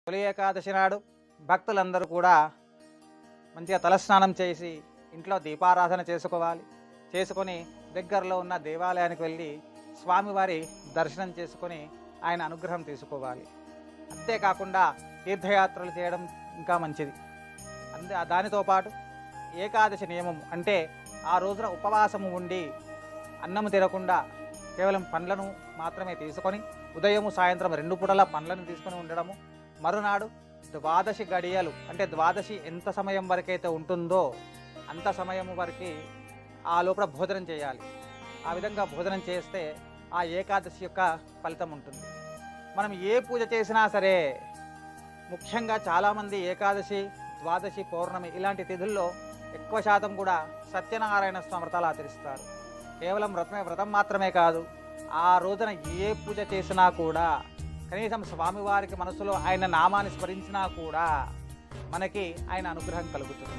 తొలి ఏకాదశి నాడు భక్తులందరూ కూడా మంచిగా తలస్నానం చేసి ఇంట్లో దీపారాధన చేసుకోవాలి. చేసుకొని దగ్గరలో ఉన్న దేవాలయానికి వెళ్ళి స్వామివారి దర్శనం చేసుకొని ఆయన అనుగ్రహం తీసుకోవాలి. అంతేకాకుండా తీర్థయాత్రలు చేయడం ఇంకా మంచిది. దానితో పాటు ఏకాదశి నియమం అంటే ఆ రోజున ఉపవాసము ఉండి అన్నం తినకుండా కేవలం పండ్లను మాత్రమే తీసుకొని ఉదయము సాయంత్రం 2 పూటల పండ్లను తీసుకొని ఉండడము. మరునాడు ద్వాదశి గడియలు అంటే ద్వాదశి ఎంత సమయం వరకైతే ఉంటుందో అంత సమయం వరకు ఆ లోపల భోజనం చేయాలి. ఆ విధంగా భోజనం చేస్తే ఆ ఏకాదశి యొక్క ఫలితం ఉంటుంది. మనం ఏ పూజ చేసినా సరే, ముఖ్యంగా చాలామంది ఏకాదశి, ద్వాదశి, పౌర్ణమి ఇలాంటి తిథుల్లో ఎక్కువ శాతం కూడా సత్యనారాయణ స్వామి వ్రతాలు ఆచరిస్తారు. కేవలం వ్రతం మాత్రమే కాదు, ఆ రోజున ఏ పూజ చేసినా కూడా కనీసం స్వామివారికి మనసులో ఆయన నామాన్ని స్మరించినా కూడా మనకి ఆయన అనుగ్రహం కలుగుతుంది.